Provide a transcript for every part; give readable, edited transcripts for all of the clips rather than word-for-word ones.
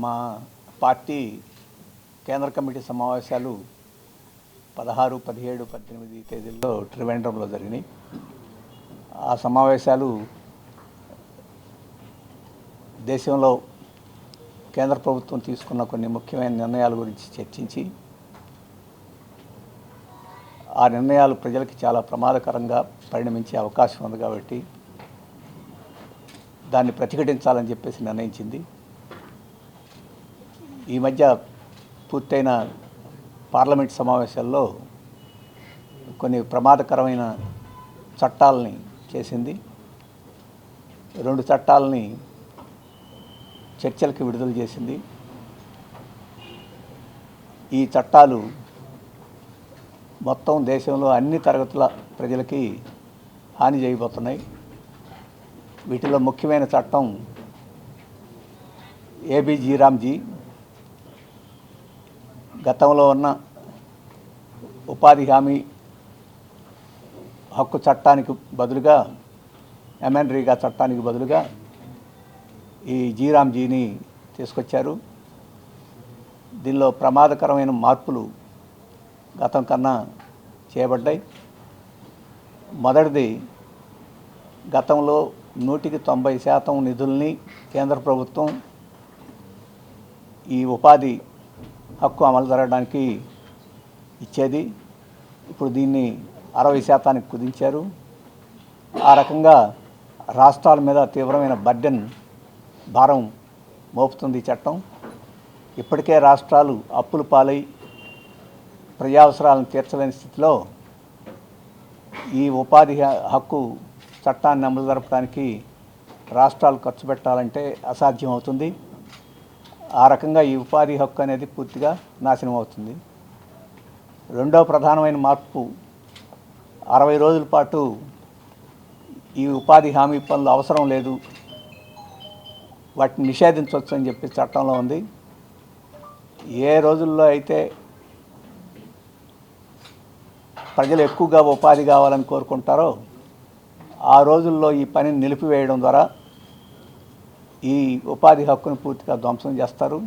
మా పార్టీ కేంద్ర కమిటీ సమావేశాలు 16, 17, 18 తేదీల్లో త్రివేంద్రంలో జరిగినాయి. ఆ సమావేశాలు దేశంలో కేంద్ర ప్రభుత్వం తీసుకున్న కొన్ని ముఖ్యమైన నిర్ణయాల గురించి చర్చించి, ఆ నిర్ణయాలు ప్రజలకి చాలా ప్రమాదకరంగా పరిణమించే అవకాశం ఉంది కాబట్టి దాన్ని ప్రతిఘటించాలని చెప్పేసి నిర్ణయించింది. ఈ మధ్య పూర్తయిన పార్లమెంట్ సమావేశాల్లో కొన్ని ప్రమాదకరమైన చట్టాలని చేసింది. 2 చట్టాలని చర్చలకు విడుదల చేసింది. ఈ చట్టాలు మొత్తం దేశంలో అన్ని తరగతుల ప్రజలకి హాని చేయబోతున్నాయి. వీటిలో ముఖ్యమైన చట్టం ఏబీ జీరామ్జీ గతంలో ఉన్న ఉపాధి హామీ హక్కు చట్టానికి బదులుగా ఎమ్మెన్రేగా చట్టానికి బదులుగా ఈ జీరామ్జీని తీసుకొచ్చారు. దీనిలో ప్రమాదకరమైన మార్పులు గతం కన్నా చేయబడ్డాయి. మొదటిది, గతంలో 190% నిధుల్ని కేంద్ర ప్రభుత్వం ఈ ఉపాధి హక్కు అమలు జరగడానికి ఇచ్చేది. ఇప్పుడు దీన్ని 60% కుదించారు. ఆ రకంగా రాష్ట్రాల మీద తీవ్రమైన బర్డెన్ భారం మోపుతుంది ఈ చట్టం. ఇప్పటికే రాష్ట్రాలు అప్పుల పాలై ప్రజావసరాలను తీర్చలేని స్థితిలో ఈ ఉపాధి హక్కు చట్టాన్ని అమలు జరపడానికి రాష్ట్రాలు ఖర్చు పెట్టాలంటే అసాధ్యం అవుతుంది. ఆ రకంగా ఈ ఉపాధి హక్కు అనేది పూర్తిగా నాశనం అవుతుంది. రెండవ ప్రధానమైన మార్పు, 60 రోజుల పాటు ఈ ఉపాధి హామీ పనులు అవసరం లేదు, వాటిని నిషేధించవచ్చు అని చెప్పి చట్టంలో ఉంది. ఏ రోజుల్లో అయితే ప్రజలు ఎక్కువగా ఉపాధి కావాలని కోరుకుంటారో ఆ రోజుల్లో ఈ పనిని నిలిపివేయడం ద్వారా ఈ ఉపాధి హక్కును పూర్తిగా ధ్వంసం చేస్తారు.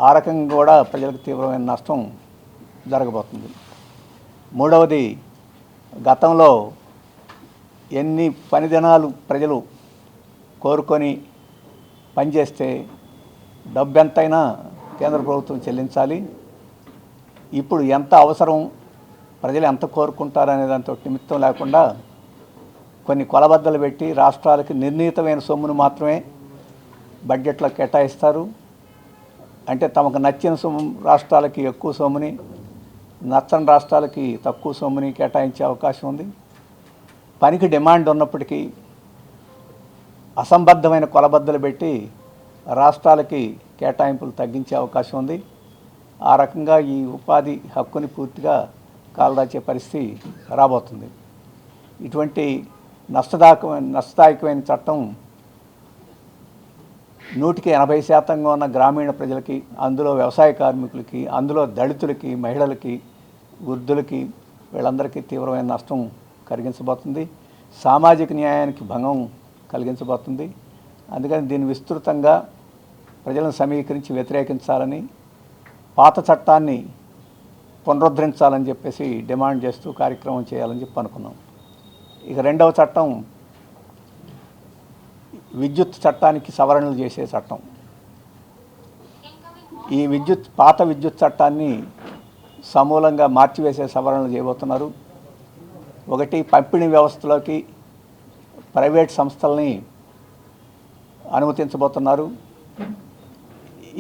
ఆ రకంగా కూడా ప్రజలకు తీవ్రమైన నష్టం జరగబోతుంది. మూడవది, గతంలో ఎన్ని పని దినాలు ప్రజలు కోరుకొని పనిచేస్తే డబ్బు ఎంతైనా కేంద్ర ప్రభుత్వం చెల్లించాలి. ఇప్పుడు ఎంత అవసరం, ప్రజలు ఎంత కోరుకుంటారనే దాంతో నిమిత్తం లేకుండా కొన్ని కొలబద్దలు పెట్టి రాష్ట్రాలకి నిర్ణీతమైన సొమ్మును మాత్రమే బడ్జెట్లో కేటాయిస్తారు. అంటే తమకు నచ్చిన సొమ్ము రాష్ట్రాలకి ఎక్కువ సొమ్ముని, నచ్చని రాష్ట్రాలకి తక్కువ సొమ్ముని కేటాయించే అవకాశం ఉంది. పనికి డిమాండ్ ఉన్నప్పటికీ అసంబద్ధమైన కొలబద్దలు పెట్టి రాష్ట్రాలకి కేటాయింపులు తగ్గించే అవకాశం ఉంది. ఆ రకంగా ఈ ఉపాధి హక్కుని పూర్తిగా కాలరాచే పరిస్థితి రాబోతుంది. ఇటువంటి నష్టదాయకమైన చట్టం 180% ఉన్న గ్రామీణ ప్రజలకి, అందులో వ్యవసాయ కార్మికులకి, అందులో దళితులకి, మహిళలకి, వృద్ధులకి, వీళ్ళందరికీ తీవ్రమైన నష్టం కలిగించబోతుంది. సామాజిక న్యాయానికి భంగం కలిగించబోతుంది. అందుకని దీన్ని విస్తృతంగా ప్రజలను సమీకరించి వ్యతిరేకించాలని, పాత చట్టాన్ని పునరుద్ధరించాలని చెప్పేసి డిమాండ్ చేస్తూ కార్యక్రమం చేయాలని చెప్పి అనుకున్నాం. ఇక రెండవ చట్టం విద్యుత్ చట్టానికి సవరణలు చేసే చట్టం. ఈ పాత విద్యుత్ చట్టాన్ని సమూలంగా మార్చివేసే సవరణలు చేయబోతున్నారు. ఒకటి, పంపిణీ వ్యవస్థలోకి ప్రైవేట్ సంస్థల్ని అనుమతించబోతున్నారు.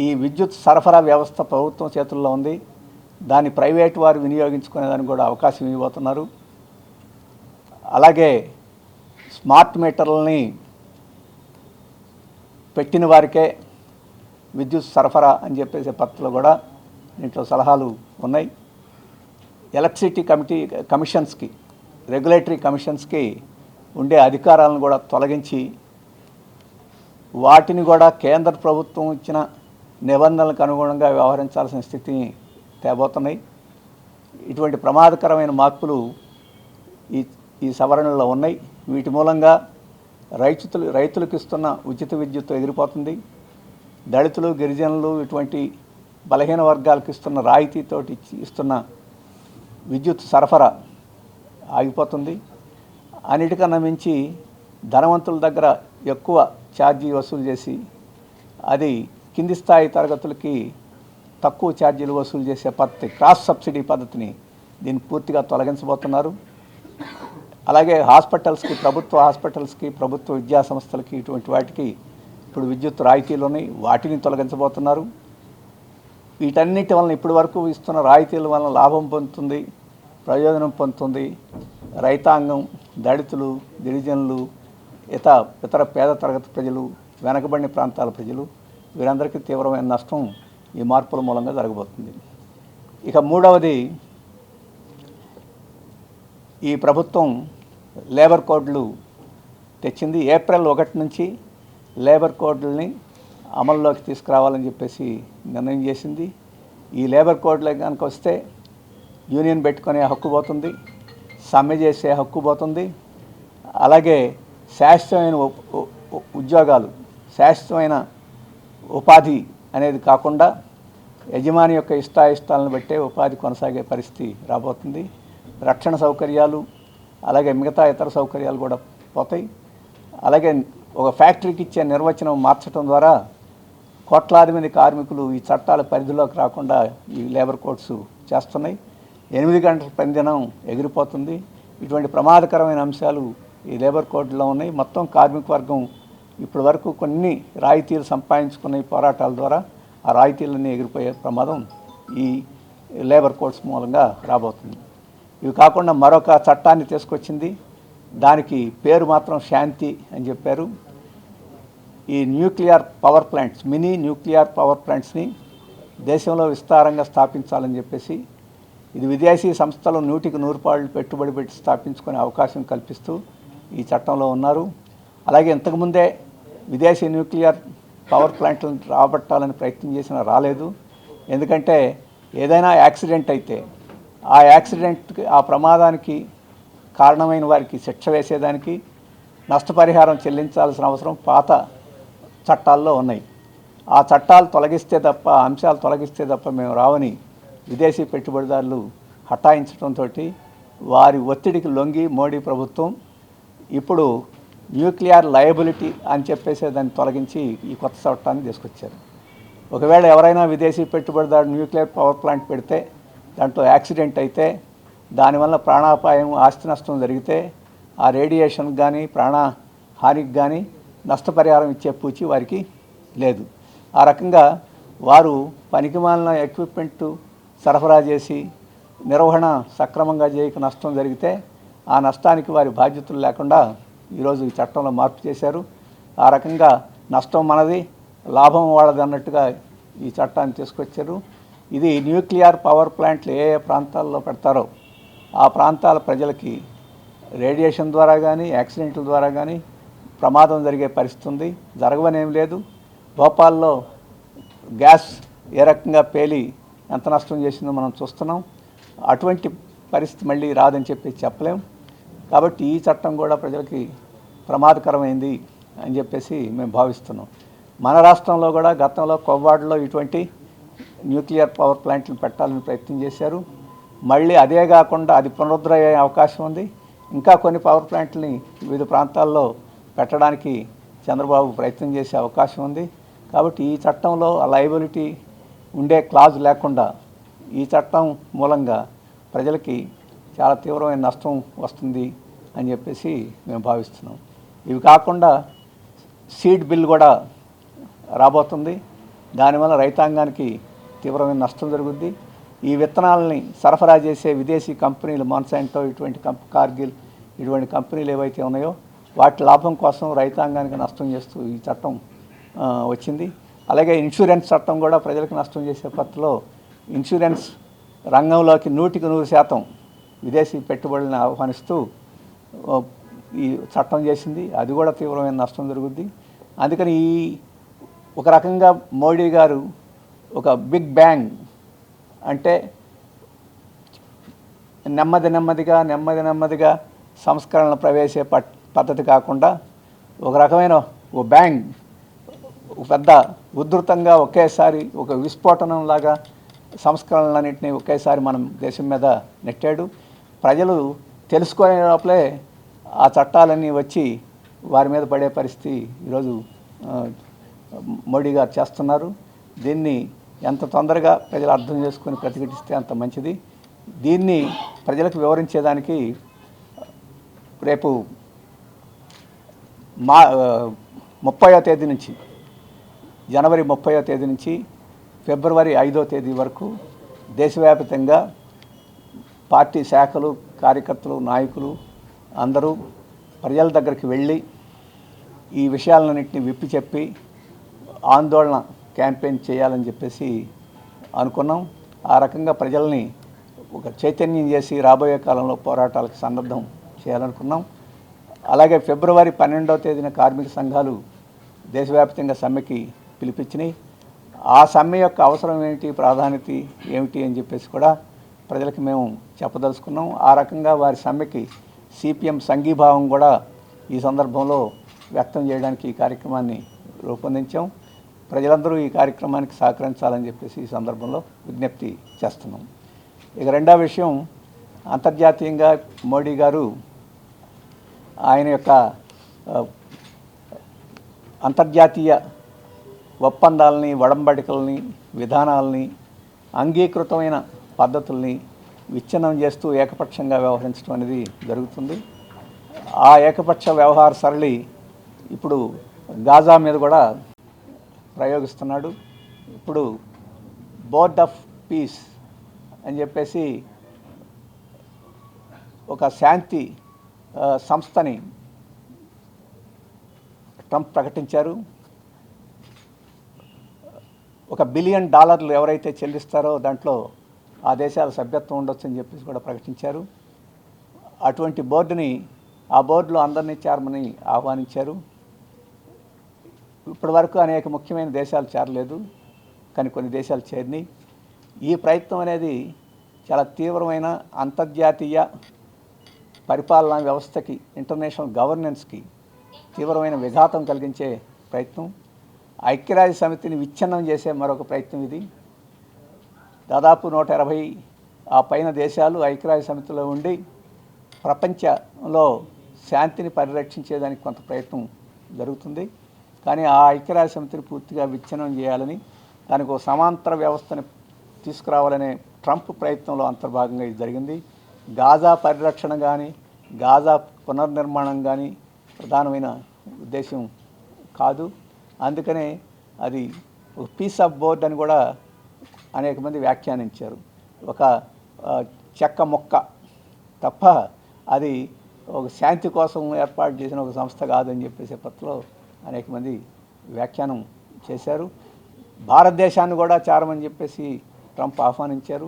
ఈ విద్యుత్ సరఫరా వ్యవస్థ ప్రభుత్వం చేతుల్లో ఉంది, దాన్ని ప్రైవేట్ వారు వినియోగించుకునేదానికి కూడా అవకాశం ఇవ్వబోతున్నారు. అలాగే స్మార్ట్ మీటర్లని పెట్టిన వారికే విద్యుత్ సరఫరా అని చెప్పేసి పద్ధతిలో కూడా దీంట్లో సలహాలు ఉన్నాయి. ఎలక్ట్రిసిటీ కమిషన్స్కి, రెగ్యులేటరీ కమిషన్స్కి ఉండే అధికారాలను కూడా తొలగించి వాటిని కూడా కేంద్ర ప్రభుత్వం ఇచ్చిన నిబంధనలకు అనుగుణంగా వ్యవహరించాల్సిన స్థితిని తేబోతున్నాయి. ఇటువంటి ప్రమాదకరమైన మార్పులు ఈ సవరణలో ఉన్నాయి. వీటి మూలంగా రైతులకు ఇస్తున్న ఉచిత విద్యుత్ ఎగిరిపోతుంది. దళితులు, గిరిజనులు ఇటువంటి బలహీన వర్గాలకు ఇస్తున్న రాయితీతోటి ఇస్తున్న విద్యుత్ సరఫరా ఆగిపోతుంది. అన్నిటికన్నా మించి ధనవంతుల దగ్గర ఎక్కువ ఛార్జీ వసూలు చేసి అది కింది స్థాయి తరగతులకి తక్కువ ఛార్జీలు వసూలు చేసే పద్ధతి, క్రాస్ సబ్సిడీ పద్ధతిని దీన్ని పూర్తిగా తొలగించబోతున్నారు. అలాగే హాస్పిటల్స్కి, ప్రభుత్వ విద్యా సంస్థలకి ఇటువంటి వాటికి ఇప్పుడు విద్యుత్ రాయితీలు ఉన్నాయి, వాటిని తొలగించబోతున్నారు. వీటన్నిటి వలన ఇప్పటి వరకు ఇస్తున్న రాయితీల వలన లాభం పొందుతుంది, ప్రయోజనం పొందుతుంది రైతాంగం, దళితులు, గిరిజనులు, ఇతర పేద తరగతి ప్రజలు, వెనకబడిన ప్రాంతాల ప్రజలు, వీరందరికీ తీవ్రమైన నష్టం ఈ మార్పుల మూలంగా జరగబోతుంది. ఇక మూడవది, ఈ ప్రభుత్వం లేబర్ కోడ్లు తెచ్చింది. ఏప్రిల్ 1 నుంచి లేబర్ కోడ్లని అమల్లోకి తీసుకురావాలని చెప్పేసి నిర్ణయం చేసింది. ఈ లేబర్ కోడ్లే కనుక వస్తే యూనియన్ పెట్టుకునే హక్కు పోతుంది, సమ్మె చేసే హక్కు పోతుంది. అలాగే శాశ్వతమైన ఉద్యోగాలు, శాశ్వతమైన ఉపాధి అనేది కాకుండా యజమాని యొక్క ఇష్టాయిష్టాలను బట్టే ఉపాధి కొనసాగే పరిస్థితి రాబోతుంది. రక్షణ సౌకర్యాలు, అలాగే మిగతా ఇతర సౌకర్యాలు కూడా పోతాయి. అలాగే ఒక ఫ్యాక్టరీకి ఇచ్చే నిర్వచనం మార్చడం ద్వారా కోట్లాది మంది కార్మికులు ఈ చట్టాల పరిధిలోకి రాకుండా ఈ లేబర్ కోడ్స్ చేస్తున్నాయి. 8 గంటల పనిదినం ఎగిరిపోతుంది. ఇటువంటి ప్రమాదకరమైన అంశాలు ఈ లేబర్ కోడ్లో ఉన్నాయి. మొత్తం కార్మిక వర్గం ఇప్పటి వరకు కొన్ని రాయితీలు సంపాదించుకున్న ఈ పోరాటాల ద్వారా ఆ రాయితీలన్నీ ఎగిరిపోయే ప్రమాదం ఈ లేబర్ కోడ్స్ మూలంగా రాబోతుంది. ఇవి కాకుండా మరొక చట్టాన్ని తీసుకొచ్చింది. దానికి పేరు మాత్రం శాంతి అని చెప్పారు. ఈ nuclear power plants, mini nuclear power ప్లాంట్స్ని దేశంలో విస్తారంగా స్థాపించాలని చెప్పేసి ఇది విదేశీ సంస్థలు 100కి 100 పెట్టుబడి పెట్టి స్థాపించుకునే అవకాశం కల్పిస్తూ ఈ చట్టంలో ఉన్నారు. అలాగే ఇంతకుముందే విదేశీ న్యూక్లియర్ పవర్ ప్లాంట్లను రాబట్టాలని ప్రయత్నం చేసినా రాలేదు. ఎందుకంటే ఏదైనా యాక్సిడెంట్ అయితే ఆ యాక్సిడెంట్కి, ఆ ప్రమాదానికి కారణమైన వారికి శిక్ష వేసేదానికి నష్టపరిహారం చెల్లించాల్సిన అవసరం పాత చట్టాల్లో ఉన్నాయి. ఆ చట్టాలు తొలగిస్తే తప్ప, అంశాలు తొలగిస్తే తప్ప మేము రావని విదేశీ పెట్టుబడిదారులు హఠాయించడంతో వారి ఒత్తిడికి లొంగి మోడీ ప్రభుత్వం ఇప్పుడు న్యూక్లియర్ లయబిలిటీ అని చెప్పేసి దాన్ని తొలగించి ఈ కొత్త చట్టాన్ని తీసుకొచ్చారు. ఒకవేళ ఎవరైనా విదేశీ పెట్టుబడిదారు న్యూక్లియర్ పవర్ ప్లాంట్ పెడితే దాంట్లో యాక్సిడెంట్ అయితే, దానివల్ల ప్రాణాపాయం, ఆస్తి నష్టం జరిగితే ఆ రేడియేషన్కి కానీ ప్రాణహానికి కానీ నష్టపరిహారం ఇచ్చే పూచి వారికి లేదు. ఆ రకంగా వారు పనికిమాలిన ఎక్విప్మెంట్ సరఫరా చేసి నిర్వహణ సక్రమంగా చేయక నష్టం జరిగితే ఆ నష్టానికి వారి బాధ్యతలు లేకుండా ఈరోజు ఈ చట్టంలో మార్పు చేశారు. ఆ రకంగా నష్టం మనది, లాభం వాళ్ళది అన్నట్టుగా ఈ చట్టాన్ని తీసుకొచ్చారు. ఇది న్యూక్లియర్ పవర్ ప్లాంట్లు ఏ ఏ ప్రాంతాల్లో పెడతారో ఆ ప్రాంతాల ప్రజలకి రేడియేషన్ ద్వారా కానీ, యాక్సిడెంట్ల ద్వారా కానీ ప్రమాదం జరిగే పరిస్థితి ఉంది. జరగవనేం లేదు. భోపాల్లో గ్యాస్ ఏ రకంగా పేలి ఎంత నష్టం చేసిందో మనం చూస్తున్నాం. అటువంటి పరిస్థితి మళ్ళీ రాదని చెప్పి చెప్పలేం. కాబట్టి ఈ చట్టం కూడా ప్రజలకి ప్రమాదకరమైంది అని చెప్పేసి మేము భావిస్తున్నాం. మన రాష్ట్రంలో కూడా గతంలో కొవ్వాడలో ఇటువంటి న్యూక్లియర్ పవర్ ప్లాంట్లు పెట్టాలని ప్రయత్నం చేశారు. మళ్ళీ అదే కాకుండా అది పునరుద్ధరయ్యే అవకాశం ఉంది. ఇంకా కొన్ని పవర్ ప్లాంట్లని వివిధ ప్రాంతాల్లో పెట్టడానికి చంద్రబాబు ప్రయత్నం చేసే అవకాశం ఉంది. కాబట్టి ఈ చట్టంలో ఆ లయబిలిటీ ఉండే క్లాజ్ లేకుండా ఈ చట్టం మూలంగా ప్రజలకి చాలా తీవ్రమైన నష్టం వస్తుంది అని చెప్పేసి మేము భావిస్తున్నాం. ఇవి కాకుండా సీడ్ బిల్ కూడా రాబోతుంది. దానివల్ల రైతాంగానికి తీవ్రమైన నష్టం జరుగుద్ది. ఈ విత్తనాలని సరఫరా చేసే విదేశీ కంపెనీలు, మాన్సాంటో ఇటువంటి కార్గిల్ ఇటువంటి కంపెనీలు ఏవైతే ఉన్నాయో వాటి లాభం కోసం రైతాంగానికి నష్టం చేస్తూ ఈ చట్టం వచ్చింది. అలాగే ఇన్సూరెన్స్ చట్టం కూడా ప్రజలకు నష్టం చేసే పద్ధతిలో ఇన్సూరెన్స్ రంగంలోకి 100కి 100% విదేశీ పెట్టుబడులను ఆహ్వానిస్తూ ఈ చట్టం చేసింది. అది కూడా తీవ్రమైన నష్టం జరుగుద్ది. అందుకని ఈ ఒక రకంగా మోడీ గారు ఒక బిగ్ బ్యాంగ్ అంటే నెమ్మదిగా సంస్కరణలు ప్రవేశ పద్ధతి కాకుండా ఒక రకమైన ఓ బ్యాంగ్, పెద్ద ఉధృతంగా ఒకేసారి ఒక విస్ఫోటనంలాగా సంస్కరణలన్నింటినీ ఒకేసారి మనం దేశం మీద నెట్టాడు. ప్రజలు తెలుసుకునే లోపలే ఆ చట్టాలన్నీ వచ్చి వారి మీద పడే పరిస్థితి ఈరోజు మోడీ గారు చేస్తున్నారు. దీన్ని ఎంత తొందరగా ప్రజలు అర్థం చేసుకొని ప్రతిఘటిస్తే అంత మంచిది. దీన్ని ప్రజలకు వివరించేదానికి రేపు 30వ తేదీ నుంచి జనవరి 30వ తేదీ నుంచి ఫిబ్రవరి 5వ తేదీ వరకు దేశవ్యాప్తంగా పార్టీ శాఖలు, కార్యకర్తలు, నాయకులు అందరూ ప్రజల దగ్గరికి వెళ్ళి ఈ విషయాలన్నింటినీ విప్పి చెప్పి ఆందోళన క్యాంపెయిన్ చేయాలని చెప్పేసి అనుకున్నాం. ఆ రకంగా ప్రజల్ని ఒక చైతన్యం చేసి రాబోయే కాలంలో పోరాటాలకు సన్నద్ధం చేయాలనుకున్నాం. అలాగే ఫిబ్రవరి 12వ తేదీన కార్మిక సంఘాలు దేశవ్యాప్తంగా సమ్మెకి పిలిపించినాయి. ఆ సమ్మె యొక్క అవసరం ఏమిటి, ప్రాధాన్యత ఏమిటి అని చెప్పేసి కూడా ప్రజలకు మేము చెప్పదలుచుకున్నాం. ఆ రకంగా వారి సమ్మెకి సిపిఎం సంఘీభావం కూడా ఈ సందర్భంలో వ్యక్తం చేయడానికి ఈ కార్యక్రమాన్ని రూపొందించాం. ప్రజలందరూ ఈ కార్యక్రమానికి సహకరించాలని చెప్పేసి ఈ సందర్భంలో విజ్ఞప్తి చేస్తున్నాం. ఇక రెండో విషయం, అంతర్జాతీయంగా మోడీ గారు ఆయన యొక్క అంతర్జాతీయ ఒప్పందాలని, ఒడంబడికల్ని, విధానాలని, అంగీకృతమైన పద్ధతుల్ని విచ్ఛిన్నం చేస్తూ ఏకపక్షంగా వ్యవహరించడం అనేది జరుగుతుంది. ఆ ఏకపక్ష వ్యవహార సరళి ఇప్పుడు గాజా మీద కూడా ప్రయోగిస్తున్నాడు. ఇప్పుడు బోర్డ్ ఆఫ్ పీస్ అని చెప్పేసి ఒక శాంతి సంస్థని ట్రంప్ ప్రకటించారు. $1 బిలియన్ ఎవరైతే చెల్లిస్తారో దాంట్లో ఆ దేశాల సభ్యత్వం ఉండొచ్చు అని చెప్పేసి కూడా ప్రకటించారు. అటువంటి బోర్డుని, ఆ బోర్డులో అందరినీ చేరమని ఆహ్వానించారు. ఇప్పటి వరకు అనేక ముఖ్యమైన దేశాలు చేరలేదు, కానీ కొన్ని దేశాలు చేరినాయి. ఈ ప్రయత్నం అనేది చాలా తీవ్రమైన అంతర్జాతీయ పరిపాలనా వ్యవస్థకి, ఇంటర్నేషనల్ గవర్నెన్స్కి తీవ్రమైన విఘాతం కలిగించే ప్రయత్నం. ఐక్యరాజ్య సమితిని విచ్ఛిన్నం చేసే మరొక ప్రయత్నం ఇది. దాదాపు 180 ఆ పైన దేశాలు ఐక్యరాజ్య సమితిలో ఉండి ప్రపంచంలో శాంతిని పరిరక్షించేదానికి కొంత ప్రయత్నం జరుగుతుంది. కానీ ఆ ఐక్యరాజ్య సమితిని పూర్తిగా విచ్ఛిన్నం చేయాలని, దానికి ఒక సమాంతర వ్యవస్థని తీసుకురావాలనే ట్రంప్ ప్రయత్నంలో అంతర్భాగంగా ఇది జరిగింది. గాజా పరిరక్షణ కానీ, గాజా పునర్నిర్మాణం కానీ ప్రధానమైన ఉద్దేశం కాదు. అందుకనే అది ఒక పీస్ ఆఫ్ బోర్డ్ అని కూడా అనేక మంది వ్యాఖ్యానించారు. ఒక చెక్క మొక్క తప్ప అది ఒక శాంతి కోసం ఏర్పాటు చేసిన ఒక సంస్థ కాదని చెప్పేసి పత్రలో అనేక మంది వ్యాఖ్యానం చేశారు. భారతదేశాన్ని కూడా చేరమని చెప్పేసి ట్రంప్ ఆహ్వానించారు.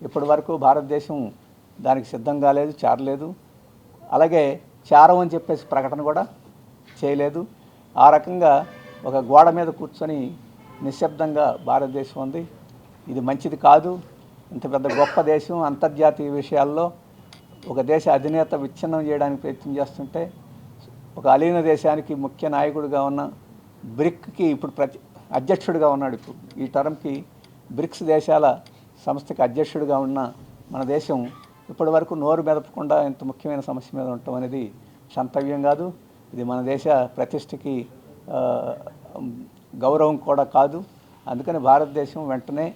ఇప్పటి వరకు భారతదేశం దానికి సిద్ధం కాలేదు, చేరలేదు. అలాగే చేరమని చెప్పేసి ప్రకటన కూడా చేయలేదు. ఆ రకంగా ఒక గోడ మీద కూర్చొని నిశ్శబ్దంగా భారతదేశం ఉంది. ఇది మంచిది కాదు. ఇంత పెద్ద గొప్ప దేశం అంతర్జాతీయ విషయాల్లో ఒక దేశ అధినేత విచ్ఛిన్నం చేయడానికి ప్రయత్నం చేస్తుంటే, ఒక అలీన దేశానికి ముఖ్య నాయకుడిగా ఉన్న బ్రిక్కి ఇప్పుడు అధ్యక్షుడిగా ఉన్నాడు. ఇప్పుడు ఈ టర్మ్కి బ్రిక్స్ దేశాల సంస్థకి అధ్యక్షుడిగా ఉన్న మన దేశం ఇప్పటి వరకు నోరు మెదపకుండా ఇంత ముఖ్యమైన సమస్య మీద ఉండటం అనేది క్షంతవ్యం కాదు. ఇది మన దేశ ప్రతిష్టకి గౌరవం కూడా కాదు. అందుకని భారతదేశం వెంటనే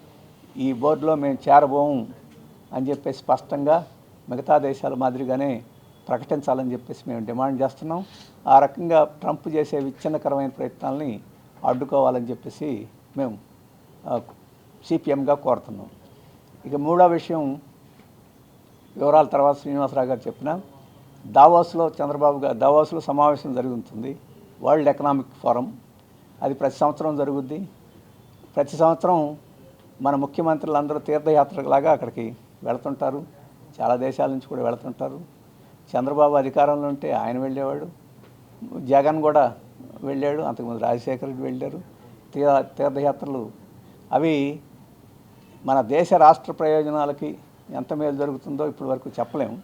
ఈ బోర్డులో మేము చేరబోము అని చెప్పేసి స్పష్టంగా మిగతా దేశాల మాదిరిగానే ప్రకటించాలని చెప్పేసి మేము డిమాండ్ చేస్తున్నాం. ఆ రకంగా ట్రంప్ చేసే విచ్ఛిన్నకరమైన ప్రయత్నాలని అడ్డుకోవాలని చెప్పేసి మేము సిపిఎంగా కోరుతున్నాం. ఇక మూడో విషయం, వివరాల తర్వాత శ్రీనివాసరావు గారు చెప్పిన దావోస్లో దావోస్లో సమావేశం జరుగుతుంది. World economic forum. అది ప్రతి సంవత్సరం జరుగుద్ది. ప్రతి సంవత్సరం మన ముఖ్యమంత్రులు అందరూ తీర్థయాత్రలాగా అక్కడికి వెళుతుంటారు. చాలా దేశాల నుంచి కూడా వెళుతుంటారు. చంద్రబాబు అధికారంలో ఉంటే ఆయన వెళ్ళేవాడు, జగన్ కూడా వెళ్ళాడు, అంతకుముందు రాజశేఖర్ రెడ్డి వెళ్ళారు. తీర్థయాత్రలు అవి మన దేశ రాష్ట్ర ప్రయోజనాలకి ఎంత మేలు జరుగుతుందో ఇప్పటి వరకు చెప్పలేము.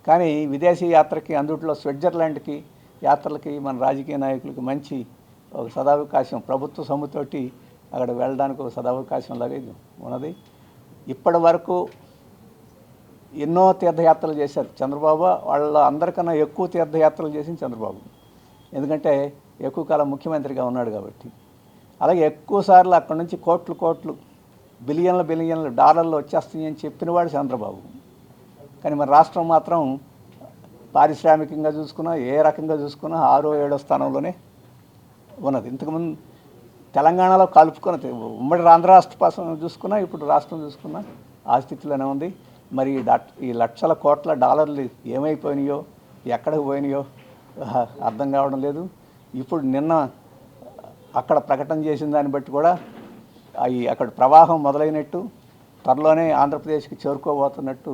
కానీ విదేశీ యాత్రకి, అందుట్లో స్విట్జర్లాండ్కి యాత్రలకి మన రాజకీయ నాయకులకి మంచి ఒక సదావకాశం ప్రభుత్వ సొమ్ముతోటి అక్కడ వెళ్ళడానికి ఒక సదావకాశం లాగా ఇది ఉన్నది. ఇప్పటి వరకు ఎన్నో తీర్థయాత్రలు చేశారు చంద్రబాబు. వాళ్ళ అందరికన్నా ఎక్కువ తీర్థయాత్రలు చేసింది చంద్రబాబు, ఎందుకంటే ఎక్కువ కాలం ముఖ్యమంత్రిగా ఉన్నాడు కాబట్టి. అలాగే ఎక్కువ సార్లు అక్కడి నుంచి కోట్లు బిలియన్ల డాలర్లు వచ్చేస్తాయని చెప్పినవాడు చంద్రబాబు. కానీ మన రాష్ట్రం మాత్రం పారిశ్రామికంగా చూసుకున్నా ఏ రకంగా చూసుకున్నా 6వ 7వ స్థానంలోనే ఉన్నది. ఇంతకుముందు తెలంగాణలో కలుపుకొని ఉమ్మడి ఆంధ్ర రాష్ట్ర కోసం చూసుకున్నా ఇప్పుడు రాష్ట్రం చూసుకున్నా ఆ స్థితిలోనే ఉంది. మరి ఈ లక్షల కోట్ల డాలర్లు ఏమైపోయినాయో ఎక్కడికి పోయినాయో అర్థం కావడం లేదు. ఇప్పుడు నిన్న అక్కడ ప్రకటన చేసిన దాన్ని బట్టి కూడా అక్కడ ప్రవాహం మొదలైనట్టు త్వరలోనే ఆంధ్రప్రదేశ్కి చేరుకోబోతున్నట్టు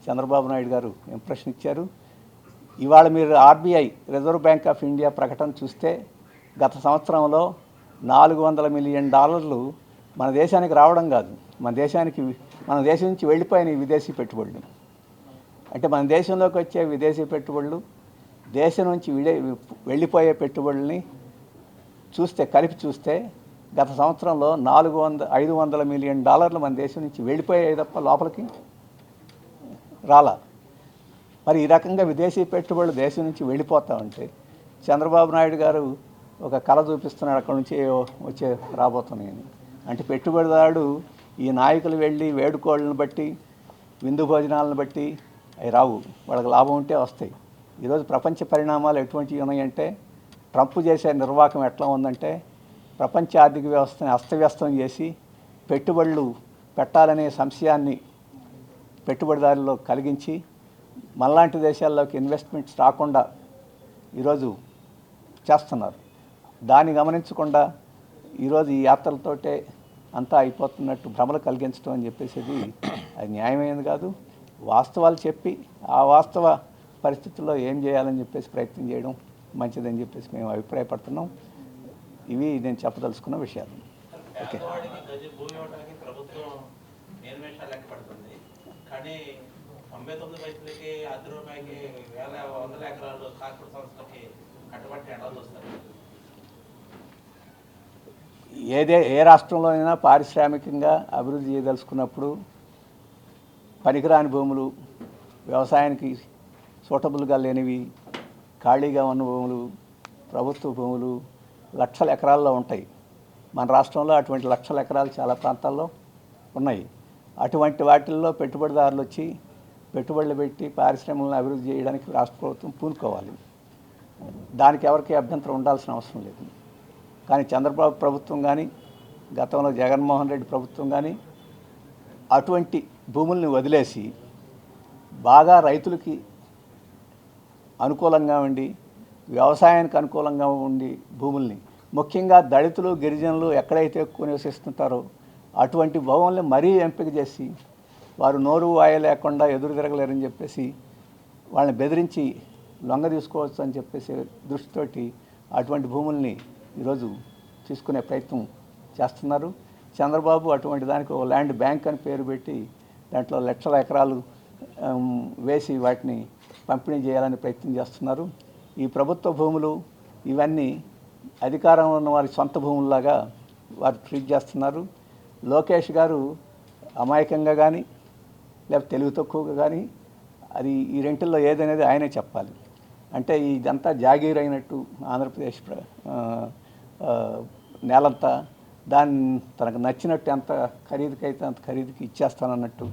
చంద్రబాబు నాయుడు గారు ఇంప్రెషన్ ఇచ్చారు. ఇవాళ మీరు RBI reserve bank of India ప్రకటన చూస్తే గత సంవత్సరంలో $400 మిలియన్ మన దేశానికి రావడం కాదు, మన దేశం నుంచి వెళ్ళిపోయిన విదేశీ పెట్టుబడులు. అంటే మన దేశంలోకి వచ్చే విదేశీ పెట్టుబడులు, దేశం నుంచి వెళ్ళిపోయే పెట్టుబడుల్ని కలిపి చూస్తే గత సంవత్సరంలో $500 మిలియన్ మన దేశం నుంచి వెళ్ళిపోయాయి తప్ప లోపలికి రాలా. మరి ఈ రకంగా విదేశీ పెట్టుబడులు దేశం నుంచి వెళ్ళిపోతా ఉంటే చంద్రబాబు నాయుడు గారు ఒక కళ చూపిస్తున్నాడు, అక్కడ నుంచి రాబోతున్నాయని. అంటే పెట్టుబడిదారుడు ఈ నాయకులు వెళ్ళి వేడుకోళ్ళని బట్టి విందు భోజనాలను బట్టి అవి రావు, వాళ్ళకి లాభం ఉంటే వస్తాయి. ఈరోజు ప్రపంచ పరిణామాలు ఎటువంటివి ఉన్నాయంటే ట్రంప్ చేసే నిర్వాహకం ఎట్లా ఉందంటే ప్రపంచ ఆర్థిక వ్యవస్థని అస్తవ్యస్తం చేసి పెట్టుబడులు పెట్టాలనే సంశయాన్ని పెట్టుబడిదారుల్లో కలిగించి మనలాంటి దేశాల్లోకి ఇన్వెస్ట్మెంట్స్ రాకుండా ఈరోజు చేస్తున్నారు. దాన్ని గమనించకుండా ఈరోజు ఈ యాత్రలతోటే అంతా అయిపోతున్నట్టు భ్రమలు కలిగించడం అని చెప్పేసి అది న్యాయమైనది కాదు. వాస్తవాలు చెప్పి ఆ వాస్తవ పరిస్థితుల్లో ఏం చేయాలని చెప్పేసి ప్రయత్నం చేయడం మంచిదని చెప్పేసి మేము అభిప్రాయపడుతున్నాం. ఇవి నేను చెప్పదలుచుకున్న విషయాలు. ఓకే. ఏ రాష్ట్రంలో అయినా పారిశ్రామికంగా అభివృద్ధి చేయదలుచుకున్నప్పుడు పనికిరాని భూములు, వ్యవసాయానికి సూటబుల్గా లేనివి, ఖాళీగా ఉన్న భూములు, ప్రభుత్వ భూములు లక్షల ఎకరాల్లో ఉంటాయి. మన రాష్ట్రంలో అటువంటి లక్షల ఎకరాలు చాలా ప్రాంతాల్లో ఉన్నాయి. అటువంటి వాటిల్లో పెట్టుబడిదారులు వచ్చి పెట్టుబడులు పెట్టి పారిశ్రమలను అభివృద్ధి చేయడానికి రాష్ట్ర ప్రభుత్వం పూనుకోవాలి. దానికి ఎవరికి అభ్యంతరం ఉండాల్సిన అవసరం లేదు. కానీ చంద్రబాబు ప్రభుత్వం కానీ గతంలో జగన్మోహన్ రెడ్డి ప్రభుత్వం కానీ అటువంటి భూముల్ని వదిలేసి బాగా రైతులకి అనుకూలంగా ఉండి వ్యవసాయానికి అనుకూలంగా ఉండి భూముల్ని, ముఖ్యంగా దళితులు గిరిజనులు ఎక్కడైతే ఎక్కువ నివసిస్తుంటారో అటువంటి భూముల్ని మరీ ఎంపిక చేసి వారు నోరు వాయ లేకుండా ఎదురు తిరగలేరని చెప్పేసి వాళ్ళని బెదిరించి లొంగ తీసుకోవచ్చు అని చెప్పేసి దృష్టితోటి అటువంటి భూముల్ని ఈరోజు తీసుకునే ప్రయత్నం చేస్తున్నారు. చంద్రబాబు అటువంటి దానికి ఒక ల్యాండ్ బ్యాంక్ అని పేరు పెట్టి దాంట్లో లక్షల ఎకరాలు వేసి వాటిని పంపిణీ చేయాలని ప్రయత్నం చేస్తున్నారు. ఈ ప్రభుత్వ భూములు ఇవన్నీ అధికారం ఉన్న వారి సొంత భూముల్లాగా వారు ట్రీట్ చేస్తున్నారు. లోకేష్ గారు అమాయకంగా కానీ లేకపోతే తెలివి తక్కువగా కానీ అది ఈ రెంటిల్లో ఏదనేది ఆయనే చెప్పాలి. అంటే ఇదంతా జాగీర్ అయినట్టు ఆంధ్రప్రదేశ్ నేలంతా దాన్ని తనకు నచ్చినట్టు ఎంత ఖరీదుకైతే అంత ఖరీదుకి ఇచ్చేస్తానన్నట్టు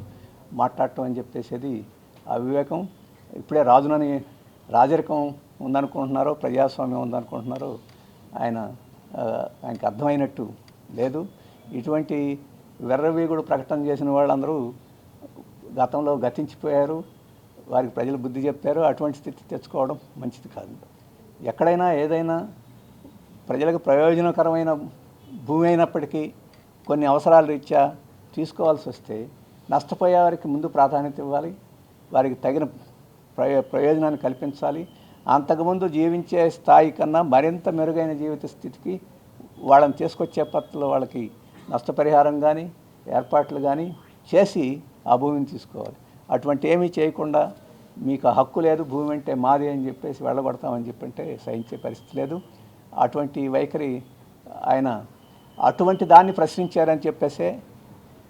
మాట్లాడటం అని చెప్పేసేది అవివేకం. ఇప్పుడే రాజరికం ఉందనుకుంటున్నారో ప్రజాస్వామ్యం ఉందనుకుంటున్నారో ఆయనకు అర్థమైనట్టు లేదు. ఇటువంటి వెర్రవీగుడు ప్రకటన చేసిన వాళ్ళందరూ గతంలో గతించిపోయారు, వారికి ప్రజలు బుద్ధి చెప్పారు. అటువంటి స్థితి తెచ్చుకోవడం మంచిది కాదు. ఎక్కడైనా ఏదైనా ప్రజలకు ప్రయోజనకరమైన భూమి అయినప్పటికీ కొన్ని అవసరాల రీత్యా తీసుకోవాల్సి వస్తే నష్టపోయే వారికి ముందు ప్రాధాన్యత ఇవ్వాలి, వారికి తగిన ప్రయోజనాన్ని కల్పించాలి. అంతకుముందు జీవించే స్థాయి కన్నా మరింత మెరుగైన జీవిత స్థితికి వాళ్ళని తీసుకొచ్చే పద్ధతిలో వాళ్ళకి నష్టపరిహారం కానీ ఏర్పాట్లు కానీ చేసి ఆ భూమిని తీసుకోవాలి. అటువంటి ఏమీ చేయకుండా మీకు హక్కు లేదు, భూమి అంటే మాది అని చెప్పేసి వెళ్ళగొడతామని చెప్పంటే సహించే పరిస్థితి లేదు. అటువంటి వైఖరి ఆయన అటువంటి దాన్ని ప్రశ్నించారని చెప్పేసే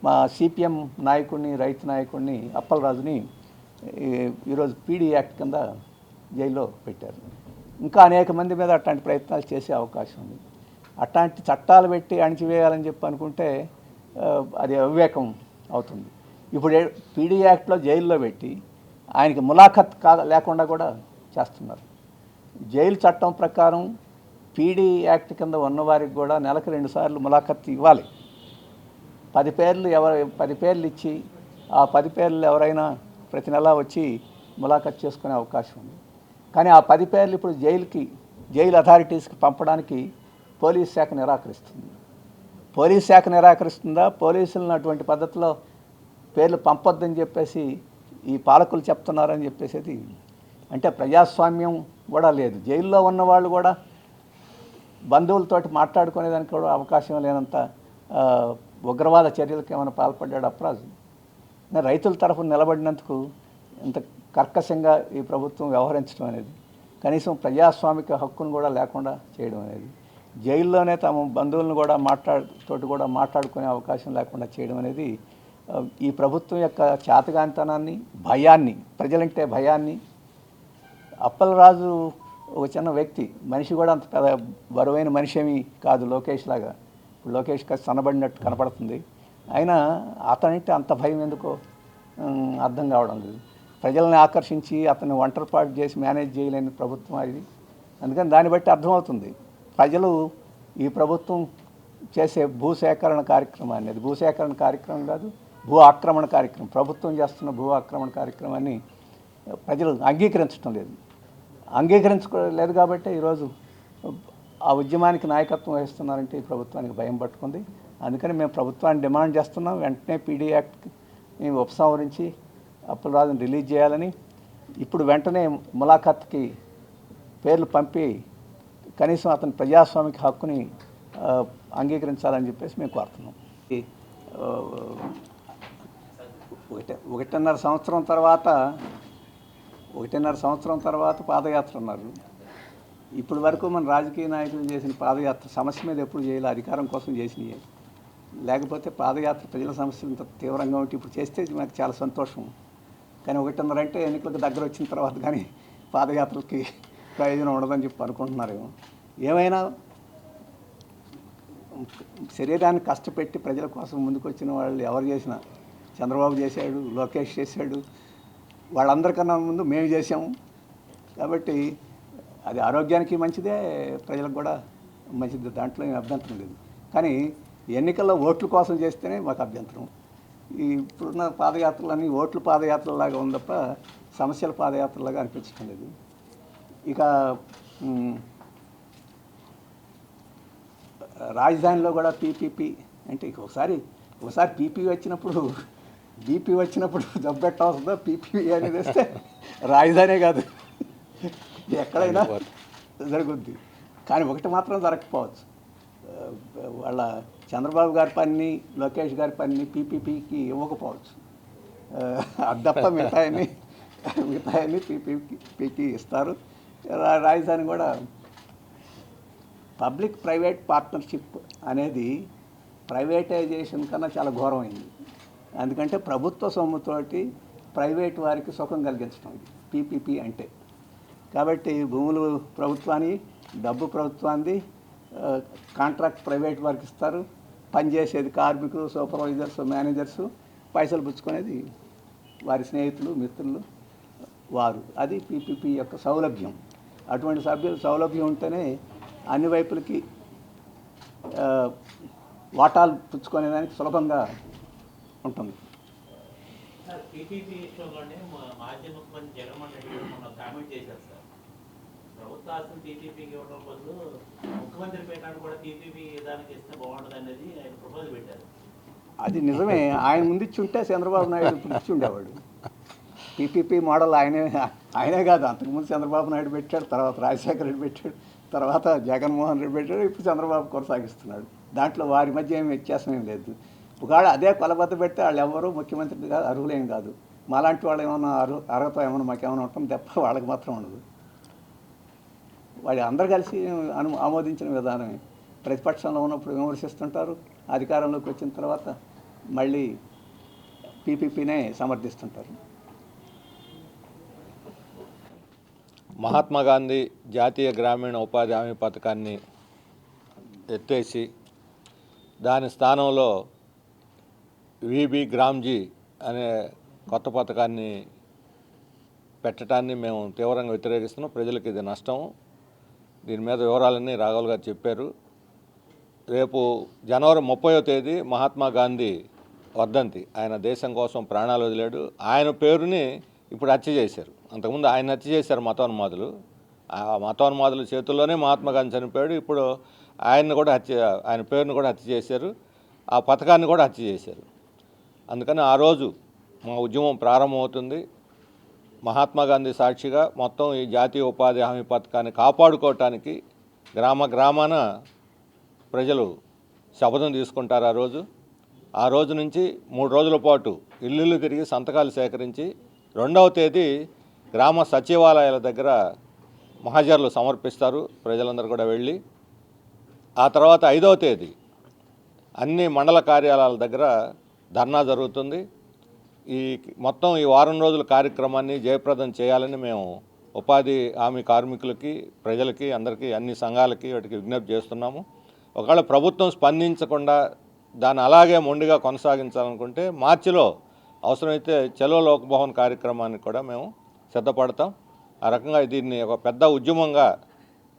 మా సిపిఎం నాయకుడిని, రైతు నాయకుడిని అప్పలరాజుని ఈరోజు పీడీ యాక్ట్ కింద జైల్లో పెట్టారు. ఇంకా అనేక మంది మీద అట్లాంటి ప్రయత్నాలు చేసే అవకాశం ఉంది. అట్లాంటి చట్టాలు పెట్టి అణిచివేయాలని చెప్పి అనుకుంటే అది అవివేకం అవుతుంది. ఇప్పుడు పీడీ యాక్ట్లో జైల్లో పెట్టి ఆయనకి ములాఖత్ లేకుండా కూడా చేస్తున్నారు. జైలు చట్టం ప్రకారం పీడీ యాక్ట్ కింద ఉన్నవారికి కూడా నెలకు 2 సార్లు ములాఖత్ ఇవ్వాలి. 10 పేర్లు ఇచ్చి ఆ 10 పేర్లు ఎవరైనా ప్రతి నెల వచ్చి ములాఖత్ చేసుకునే అవకాశం ఉంది. కానీ ఆ 10 పేర్లు ఇప్పుడు జైలు అథారిటీస్కి పంపడానికి పోలీస్ శాఖ నిరాకరిస్తుంది. పోలీస్ శాఖ నిరాకరిస్తుందా, పోలీసులను అటువంటి పద్ధతిలో పేర్లు పంపొద్దని చెప్పేసి ఈ పాలకులు చెప్తున్నారని చెప్పేసి అంటే ప్రజాస్వామ్యం కూడా లేదు. జైల్లో ఉన్నవాళ్ళు కూడా బంధువులతోటి మాట్లాడుకునేదానికి కూడా అవకాశం లేనంత ఉగ్రవాద చర్యలకు ఏమైనా పాల్పడ్డాడు అప్పరాజు. రైతుల తరఫున నిలబడినందుకు ఇంత కర్కశంగా ఈ ప్రభుత్వం వ్యవహరించడం అనేది, కనీసం ప్రజాస్వామిక హక్కును కూడా లేకుండా చేయడం అనేది, జైల్లోనే తమ బంధువులను కూడా మాట్లాడుకునే అవకాశం లేకుండా చేయడం అనేది ఈ ప్రభుత్వం యొక్క చేతగానితనాన్ని, భయాన్ని, ప్రజలంటే భయాన్ని. అప్పలరాజు ఒక చిన్న వ్యక్తి, మనిషి కూడా అంత పెద్ద బరువైన మనిషి ఏమీ కాదు లోకేష్ లాగా. ఇప్పుడు లోకేష్ సన్నబడినట్టు కనపడుతుంది. అయినా అతనంటే అంత భయం ఎందుకో అర్థం కావడం లేదు. ప్రజల్ని ఆకర్షించి అతన్ని ఒంటరిపాటు చేసి మేనేజ్ చేయలేని ప్రభుత్వం అది. అందుకని దాన్ని బట్టి అర్థమవుతుంది ప్రజలు ఈ ప్రభుత్వం చేసే భూసేకరణ కార్యక్రమాన్ని, అది భూసేకరణ కార్యక్రమం కాదు, భూ ఆక్రమణ కార్యక్రమం, ప్రభుత్వం చేస్తున్న భూ ఆక్రమణ కార్యక్రమాన్ని ప్రజలు అంగీకరించలేదు కాబట్టి ఈరోజు ఆ ఉద్యమానికి నాయకత్వం వహిస్తున్నారంటే ఈ ప్రభుత్వానికి భయం పట్టుకుంది. అందుకని మేము ప్రభుత్వాన్ని డిమాండ్ చేస్తున్నాం, వెంటనే పీడీ యాక్ట్ని ఉపసంహరించి అప్పలరాజుని రిలీజ్ చేయాలని, ఇప్పుడు వెంటనే ములాఖత్కి పేర్లు పంపి కనీసం అతని ప్రజాస్వామిక హక్కుని అంగీకరించాలని చెప్పేసి మేము కోరుతున్నాం. 1.5 సంవత్సరం తర్వాత పాదయాత్ర అన్నారు. ఇప్పటి వరకు మన రాజకీయ నాయకులు చేసిన పాదయాత్ర సమస్య మీద ఎప్పుడు చేయాలి, అధికారం కోసం చేసినవి. లేకపోతే పాదయాత్ర ప్రజల సమస్యలు ఇంత తీవ్రంగా ఉంటే ఇప్పుడు చేస్తే మాకు చాలా సంతోషం. కానీ 1.5 అంటే ఎన్నికలకు దగ్గర వచ్చిన తర్వాత కానీ పాదయాత్రలకి ప్రయోజనం ఉండదని చెప్పి అనుకుంటున్నారేమో. ఏమైనా శరీరాన్ని కష్టపెట్టి ప్రజల కోసం ముందుకు వచ్చిన వాళ్ళు ఎవరు చేసినా, చంద్రబాబు చేశాడు, లోకేష్ చేశాడు, వాళ్ళందరికన్నా ముందు మేము చేసాము. కాబట్టి అది ఆరోగ్యానికి మంచిదే, ప్రజలకు కూడా మంచిది, దాంట్లో ఏం అభ్యంతరం లేదు. కానీ ఎన్నికల్లో ఓట్ల కోసం చేస్తేనే మాకు అభ్యంతరం. ఈ ఇప్పుడున్న పాదయాత్రలన్నీ ఓట్ల పాదయాత్రలాగా ఉంది తప్ప సమస్యల పాదయాత్రలాగా అనిపించడం లేదు. ఇక రాజధానిలో కూడా పీపీపీ అంటే ఒకసారి పీపీ వచ్చినప్పుడు బీపీ వచ్చినప్పుడు జబ్బెట్టవస్తుందో పీపీ అనేది వస్తే రాజధానే కాదు ఎక్కడైనా జరుగుద్ది. కానీ ఒకటి మాత్రం జరగకపోవచ్చు, వాళ్ళ చంద్రబాబు గారి పని, లోకేష్ గారి పని పీపీపీకి ఇవ్వకపోవచ్చు. అది తప్ప మిగతాయన్ని పీపీపీకి ఇస్తారు. రాజధాని కూడా పబ్లిక్ ప్రైవేట్ పార్ట్నర్షిప్ అనేది ప్రైవేటైజేషన్ కన్నా చాలా ఘోరమైంది. ఎందుకంటే ప్రభుత్వ సొమ్ముతోటి ప్రైవేట్ వారికి సుఖం కలిగించడం ఇది పీపీపీ అంటే. కాబట్టి భూములు ప్రభుత్వాన్ని, డబ్బు ప్రభుత్వాన్ని, కాంట్రాక్ట్ ప్రైవేట్ వారికి ఇస్తారు, పనిచేసేది కార్మికులు, సూపర్వైజర్స్, మేనేజర్సు, పైసలు పుచ్చుకునేది వారి స్నేహితులు, మిత్రులు వారు. అది పీపీపీ యొక్క సౌలభ్యం. అటువంటి సౌలభ్యం ఉంటేనే అన్ని వైపులకి వాటాలు పుచ్చుకునేదానికి సులభంగా ఉంటుంది. టీటీపీ విషయంలోనే మాజీ ముఖ్యమంత్రి జగన్మోహన్ రెడ్డి కామెంట్ చేశారు సార్, ప్రభుత్వ ఆస్తులు టీటీపీకి ఇవ్వడం బదులు ముఖ్యమంత్రి పేటాన్ని కూడా టీటీపీ విధానం చేస్తే బాగుంటుంది అనేది ఆయన ప్రపోజల్ పెట్టారు. అది నిజమే. ఆయన ముందు ఇచ్చి ఉంటే చంద్రబాబు నాయుడు ఇప్పుడు ఇచ్చి ఉండేవాడు. పీపీపీ మోడల్ ఆయనే కాదు, అంతకుముందు చంద్రబాబు నాయుడు పెట్టాడు, తర్వాత రాజశేఖర రెడ్డి పెట్టాడు, తర్వాత జగన్మోహన్ రెడ్డి పెట్టాడు, ఇప్పుడు చంద్రబాబు కొనసాగిస్తున్నాడు. దాంట్లో వారి మధ్య ఏమి వ్యత్యాసం ఏం లేదు. ఒకవేళ అదే కొలబద్ద పెడితే వాళ్ళు ఎవరు ముఖ్యమంత్రి కాదు, అర్హులేం కాదు. మాలాంటి వాళ్ళు ఏమన్నా అర్హత ఏమన్నా మాకేమైనా ఉంటుంది తప్ప వాళ్ళకి మాత్రం ఉండదు. వాళ్ళు అందరు కలిసి ఆమోదించిన విధానమే. ప్రతిపక్షంలో ఉన్నప్పుడు విమర్శిస్తుంటారు, అధికారంలోకి వచ్చిన తర్వాత మళ్ళీ పీపీపీనే సమర్థిస్తుంటారు. మహాత్మా గాంధీ జాతీయ గ్రామీణ ఉపాధి హామీ పథకాన్ని ఎత్తేసి దాని స్థానంలో విబి గ్రామ్జీ అనే కొత్త పథకాన్ని పెట్టడాన్ని మేము తీవ్రంగా వ్యతిరేకిస్తున్నాం. ప్రజలకు ఇది నష్టం. దీని మీద వివరాలన్నీ రాఘవులు గారు చెప్పారు. రేపు జనవరి 30వ తేదీ మహాత్మా గాంధీ వర్ధంతి. ఆయన దేశం కోసం ప్రాణాలు వదిలాడు. ఆయన పేరుని ఇప్పుడు హత్య చేశారు. అంతకుముందు ఆయన హత్య చేశారు మతోన్మాదులు. ఆ మతోన్మాదుల చేతుల్లోనే మహాత్మా గాంధీ చనిపోయాడు. ఇప్పుడు ఆయన పేరును కూడా హత్య చేశారు. ఆ పథకాన్ని కూడా హత్య చేశారు. అందుకని ఆ రోజు మా ఉద్యమం ప్రారంభమవుతుంది. మహాత్మా గాంధీ సాక్షిగా మొత్తం ఈ జాతీయ ఉపాధి హామీ పథకాన్ని కాపాడుకోవటానికి గ్రామాన ప్రజలు శపథం తీసుకుంటారు. ఆ రోజు నుంచి 3 రోజుల పాటు ఇల్లు తిరిగి సంతకాలు సేకరించి 2వ తేదీ గ్రామ సచివాలయాల దగ్గర మహాజర్లు సమర్పిస్తారు ప్రజలందరూ కూడా వెళ్ళి. ఆ తర్వాత 5వ తేదీ అన్ని మండల కార్యాలయాల దగ్గర ధర్నా జరుగుతుంది. మొత్తం ఈ వారం రోజుల కార్యక్రమాన్ని జయప్రదం చేయాలని మేము ఉపాధి హామీ కార్మికులకి, ప్రజలకి, అందరికీ, అన్ని సంఘాలకి వాటికి విజ్ఞప్తి చేస్తున్నాము. ఒకవేళ ప్రభుత్వం స్పందించకుండా దాన్ని అలాగే మొండిగా కొనసాగించాలనుకుంటే మార్చిలో అవసరమైతే చలో లోక్భవన్ కార్యక్రమానికి కూడా మేము సిద్ధపడతాం. ఆ రకంగా దీన్ని ఒక పెద్ద ఉద్యమంగా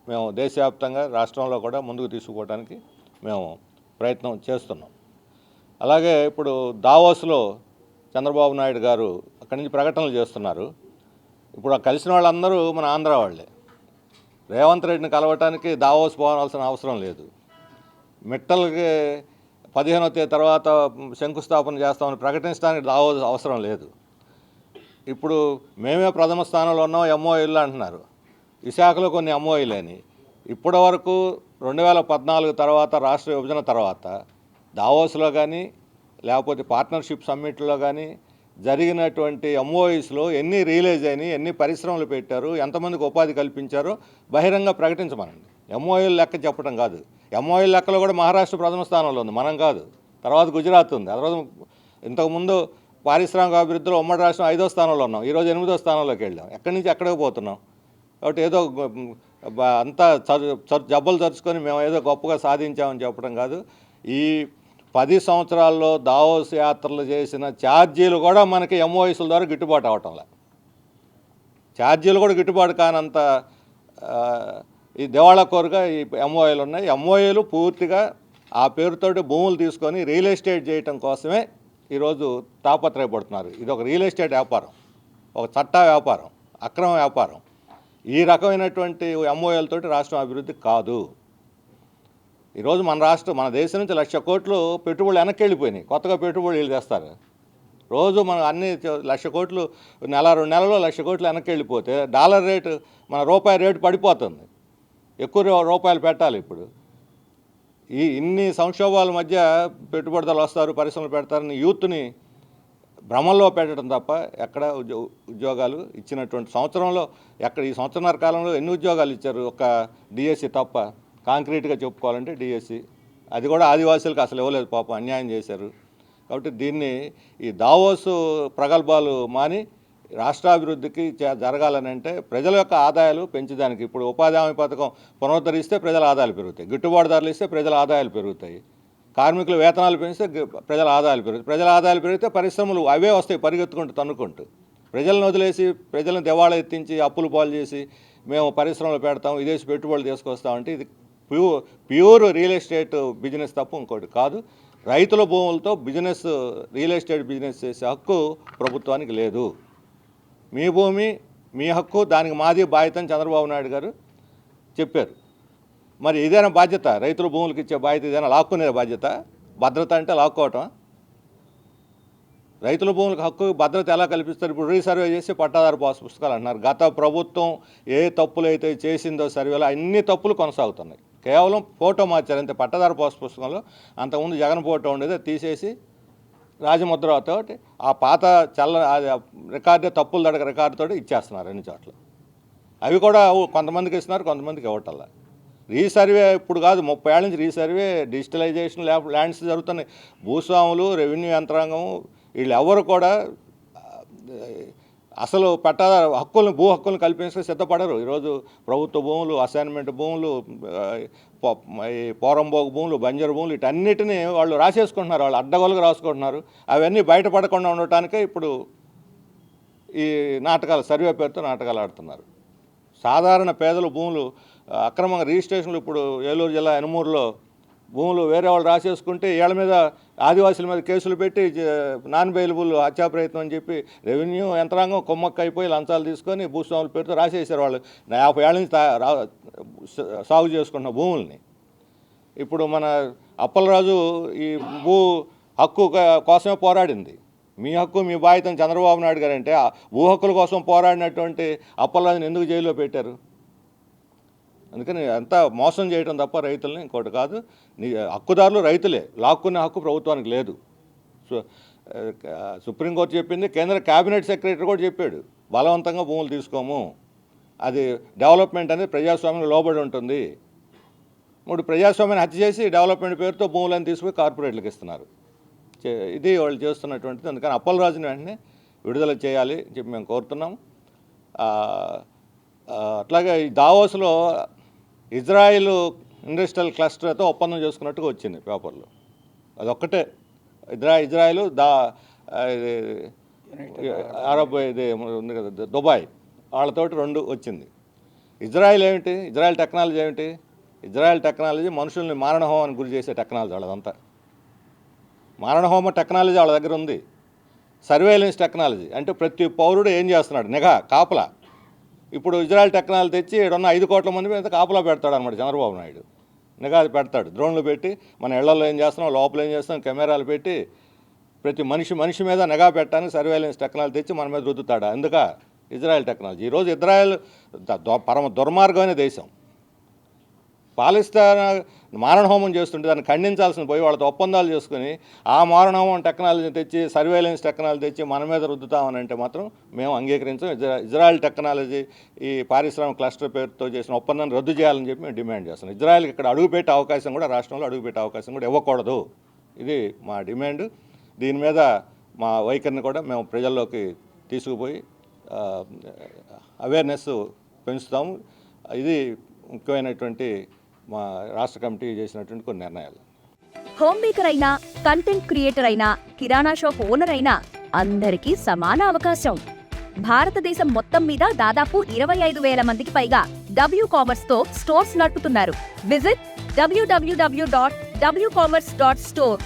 మేము దేశవ్యాప్తంగా రాష్ట్రంలో కూడా ముందుకు తీసుకుపోవడానికి మేము ప్రయత్నం చేస్తున్నాం. అలాగే ఇప్పుడు దావోస్లో చంద్రబాబు నాయుడు గారు అక్కడి నుంచి ప్రకటనలు చేస్తున్నారు. ఇప్పుడు కలిసిన వాళ్ళందరూ మన ఆంధ్ర వాళ్ళే. రేవంత్ రెడ్డిని కలవటానికి దావోస్ పోవాల్సిన అవసరం లేదు. మిట్టలకి 15వ తేదీ తర్వాత శంకుస్థాపన చేస్తామని ప్రకటించడానికి దావోస్ అవసరం లేదు. ఇప్పుడు మేమే ప్రథమ స్థానంలో ఉన్నాం ఎంఓయూలు అంటున్నారు. విశాఖలో కొన్ని ఎంఓయూలని ఇప్పటి వరకు 2014 తర్వాత రాష్ట్ర విభజన తర్వాత దావోస్లో కానీ లేకపోతే పార్ట్నర్షిప్ సమ్మిట్లో కానీ జరిగినటువంటి ఎంఓయూస్లో ఎన్ని రిలీజ్ అయినాయి, ఎన్ని పరిశ్రమలు పెట్టారు, ఎంతమందికి ఉపాధి కల్పించారో బహిరంగ ప్రకటించమనండి. ఎంఓయూల లెక్క చెప్పడం కాదు. ఎంఓయూల లెక్కలో కూడా మహారాష్ట్ర ప్రథమ స్థానంలో ఉంది, మనం కాదు. తర్వాత గుజరాత్ ఉంది. ఆ తర్వాత ఇంతకుముందు పారిశ్రామిక అభివృద్ధిలో ఉమ్మడి రాష్ట్రం 5వ స్థానంలో ఉన్నాం. ఈరోజు 8వ స్థానంలోకి వెళ్ళాం. ఎక్కడి నుంచి ఎక్కడికి పోతున్నాం. కాబట్టి ఏదో అంతా జబ్బలు చరుచుకొని మేము ఏదో గొప్పగా సాధించామని చెప్పడం కాదు. ఈ 10 సంవత్సరాల్లో దావోస్ యాత్రలు చేసిన ఛార్జీలు కూడా మనకి ఎంఓయూల ద్వారా గిట్టుబాటు అవటంలే. ఛార్జీలు కూడా గిట్టుబాటు కానంత ఈ దివాళా కోరుగా ఈ ఎంఓయూలు ఉన్నాయి. ఎంఓయూలు పూర్తిగా ఆ పేరుతోటి భూములు తీసుకొని రియల్ ఎస్టేట్ చేయటం కోసమే ఈరోజు తాపత్రయపడుతున్నారు. ఇది ఒక రియల్ ఎస్టేట్ వ్యాపారం, ఒక చట్టా వ్యాపారం, అక్రమ వ్యాపారం. ఈ రకమైనటువంటి ఎంఓయూలతోటి రాష్ట్రం అభివృద్ధి కాదు. ఈరోజు మన దేశం నుంచి 1,00,000 కోట్లు పెట్టుబడులు వెనక్కి వెళ్ళిపోయినాయి. కొత్తగా పెట్టుబడులు వీళ్ళు తెస్తారు. రోజు మనం అన్ని 1,00,000 కోట్లు నెల 2 నెలల్లో 1,00,000 కోట్లు వెనక్కి వెళ్ళిపోతే డాలర్ రేటు, మన రూపాయి రేటు పడిపోతుంది. ఎక్కువ రూపాయలు పెట్టాలి. ఇప్పుడు ఇన్ని సంక్షోభాల మధ్య పెట్టుబడిదారులు వస్తారు, పరిశ్రమలు పెడతారని యూత్ని భ్రమంలో పెట్టడం తప్ప ఎక్కడ ఉద్యోగాలు ఇచ్చినటువంటి సంవత్సరంలో ఈ సంవత్సరన్నర కాలంలో ఎన్ని ఉద్యోగాలు ఇచ్చారు? ఒక డిఎస్సి తప్ప. కాంక్రీట్గా చెప్పుకోవాలంటే డిఎస్సి, అది కూడా ఆదివాసీలకు అసలు ఇవ్వలేదు, పాపం అన్యాయం చేశారు. కాబట్టి దీన్ని ఈ దావోస్ ప్రగల్భాలు మాని రాష్ట్రాభివృద్ధికి జరగాలని అంటే ప్రజల యొక్క ఆదాయాలు పెంచడానికి ఇప్పుడు ఉపాధి హామీ పథకం పునరుద్ధరిస్తే ప్రజల ఆదాయాలు పెరుగుతాయి, గిట్టుబాటు ధరలు ఇస్తే ప్రజల ఆదాయాలు పెరుగుతాయి, కార్మికుల వేతనాలు పెంచితే ప్రజల ఆదాయాలు పెరుగుతాయి. ప్రజల ఆదాయాలు పెరిగితే పరిశ్రమలు అవే వస్తాయి పరిగెత్తుకుంటూ తన్నుకుంటూ. ప్రజలను వదిలేసి ప్రజలను దివాళా ఎత్తించి అప్పులు పాలు చేసి మేము పరిశ్రమలు పెడతాం, విదేశీ పెట్టుబడులు తీసుకొస్తామంటే ఇది ప్యూర్ రియల్ ఎస్టేట్ బిజినెస్ తప్ప ఇంకోటి కాదు. రైతుల భూములతో రియల్ ఎస్టేట్ బిజినెస్ చేసే హక్కు ప్రభుత్వానికి లేదు. మీ భూమి మీ హక్కు, దానికి మాది బాధ్యత అని చంద్రబాబు నాయుడు గారు చెప్పారు. మరి ఇదేనా బాధ్యత? రైతుల భూములకు ఇచ్చే బాధ్యత ఇదేనా? లాక్కునే బాధ్యత? భద్రత అంటే లాక్కోవటం. రైతుల భూములకు హక్కు భద్రత ఎలా కల్పిస్తారు? ఇప్పుడు రీసర్వే చేసి పట్టాదారు పాస్ పుస్తకాలు అంటున్నారు. గత ప్రభుత్వం ఏ తప్పులు అయితే చేసిందో సర్వేలో అన్ని తప్పులు కొనసాగుతున్నాయి. కేవలం ఫోటో మార్చారు అంతే. పట్టాదారు పాస్ పుస్తకంలో అంతకుముందు జగన్ ఫోటో ఉండేది, తీసేసి రాజముద్రతో ఆ పాత రికార్డే తప్పులు దడక రికార్డుతో ఇచ్చేస్తున్నారు అన్ని చోట్ల. అవి కూడా కొంతమందికి ఇస్తున్నారు, కొంతమందికి ఇవ్వటల్లా. రీసర్వే ఇప్పుడు కాదు, 30 ఏళ్ళ నుంచి రీసర్వే, డిజిటలైజేషన్ ల్యాండ్స్ జరుగుతున్నాయి. భూస్వాములు, రెవెన్యూ యంత్రాంగం వీళ్ళు ఎవరు కూడా అసలు భూ హక్కులను కల్పించడానికి సిద్ధపడరు. ఈరోజు ప్రభుత్వ భూములు, అసైన్మెంట్ భూములు, ఈ పోరంబోగు భూములు, బంజరు భూములు వీటన్నిటిని వాళ్ళు రాసేసుకుంటున్నారు, వాళ్ళు అడ్డగోలుగా రాసుకుంటున్నారు. అవన్నీ బయటపడకుండా ఉండటానికే ఇప్పుడు ఈ నాటకాలు, సర్వే పేరుతో నాటకాలు ఆడుతున్నారు. సాధారణ పేదలు భూములు అక్రమంగా రిజిస్ట్రేషన్లు ఇప్పుడు ఏలూరు జిల్లా ఎనుమూరులో భూములు వేరే వాళ్ళు రాసేసుకుంటే వీళ్ళ మీద, ఆదివాసుల మీద కేసులు పెట్టి నాన్ బెయిలబుల్ హత్యా ప్రయత్నం అని చెప్పి రెవెన్యూ యంత్రాంగం కొమ్మక్క అయిపోయి లంచాలు తీసుకొని భూస్వాముల పేరుతో రాసేసారు. వాళ్ళు 50 ఏళ్ళ నుంచి సాగు చేసుకుంటున్న భూముల్ని. ఇప్పుడు మన అప్పలరాజు ఈ భూ హక్కు కోసమే పోరాడింది. మీ హక్కు మీ బాధ్యత చంద్రబాబు నాయుడు గారు అంటే భూ హక్కుల కోసం పోరాడినటువంటి అప్పలరాజుని ఎందుకు జైల్లో పెట్టారు? అందుకని అంతా మోసం చేయడం తప్ప రైతులని ఇంకోటి కాదు. హక్కుదారులు రైతులే, లాక్కునే హక్కు ప్రభుత్వానికి లేదు. సుప్రీంకోర్టు చెప్పింది, కేంద్ర కేబినెట్ సెక్రటరీ కూడా చెప్పాడు, బలవంతంగా భూములు తీసుకోము, అది డెవలప్మెంట్ అనేది ప్రజాస్వామ్యం లోబడి ఉంటుంది. ప్రజాస్వామ్యాన్ని హత్య చేసి డెవలప్మెంట్ పేరుతో భూములను తీసుకుపోయి కార్పొరేట్లకు ఇస్తున్నారు. ఇది వాళ్ళు చేస్తున్నటువంటిది. అందుకని అప్పలరాజుని వెంటనే విడుదల చేయాలి చెప్పి మేము కోరుతున్నాం. అట్లాగే ఈ దావోస్లో ఇజ్రాయిల్ ఇండస్ట్రియల్ క్లస్టర్తో ఒప్పందం చేసుకున్నట్టుగా వచ్చింది పేపర్లో. అదొక్కటే ఇజ్రాయిల్ అరబ్ ఇది ఉంది కదా దుబాయ్, వాళ్ళతోటి 2 వచ్చింది. ఇజ్రాయిల్ ఏమిటి? ఇజ్రాయిల్ టెక్నాలజీ ఏమిటి? ఇజ్రాయిల్ టెక్నాలజీ మనుషుల్ని మారణహోమానికి గురి చేసే టెక్నాలజీ వాళ్ళదంతా. మారణహోమ టెక్నాలజీ వాళ్ళ దగ్గర ఉంది. సర్వేలెన్స్ టెక్నాలజీ అంటే ప్రతి పౌరుడు ఏం చేస్తున్నాడు, నిఘా, కాపలా. ఇప్పుడు ఇజ్రాయెల్ టెక్నాలజీ తెచ్చి ఇక్కడున్న 5 కోట్ల మంది మీద కాపలా పెడతాడు అనమాట చంద్రబాబు నాయుడు. నిఘా పెడతాడు, డ్రోన్లు పెట్టి మన ఇళ్లలో ఏం చేస్తున్నాం, లోపల ఏం చేస్తున్నాం, కెమెరాలు పెట్టి ప్రతి మనిషి మీద నిఘా పెట్టడానికి సర్వేలెన్స్ టెక్నాలజీ తెచ్చి మన మీద రుద్దుతాడు. అందుక ఇజ్రాయెల్ టెక్నాలజీ. ఈరోజు ఇజ్రాయెల్ పరమ దుర్మార్గమైన దేశం. పాలిస్తాన్ మారణహోమం చేస్తుంటే దాన్ని ఖండించాల్సిన పోయి వాళ్ళతో ఒప్పందాలు చేసుకుని ఆ మారణహోమం టెక్నాలజీ తెచ్చి, సర్వేలెన్స్ టెక్నాలజీ తెచ్చి మన మీద రుద్దుతామని అంటే మాత్రం మేము అంగీకరించాం. ఇజ్రాయెల్ టెక్నాలజీ ఈ పారిశ్రామిక క్లస్టర్ పేరుతో చేసిన ఒప్పందాన్ని రద్దు చేయాలని చెప్పి మేము డిమాండ్ చేస్తున్నాం. ఇజ్రాయెల్కి ఇక్కడ అడుగుపెట్టే అవకాశం కూడా, రాష్ట్రంలో అడుగుపెట్టే అవకాశం కూడా ఇవ్వకూడదు. ఇది మా డిమాండ్. దీని మీద మా వైఖరిని కూడా మేము ప్రజల్లోకి తీసుకుపోయి అవేర్నెస్ పెంచుతాము. ఇది ముఖ్యమైనటువంటి మా రాష్ట్ర కమిటీ చేసినటువంటి కొన్ని నిర్ణయాలు. హోమ్ మేకర్ అయినా, కంటెంట్ క్రియేటర్ అయినా, కిరాణా షాప్ ఓనర్ అయినా అందరికీ సమాన అవకాశం. భారతదేశం మొత్తం మీద దాదాపు 25,000 మందికి పైగా WCommerce తో స్టోర్స్ నడుపుతున్నారు. Visit www.wcommerce.store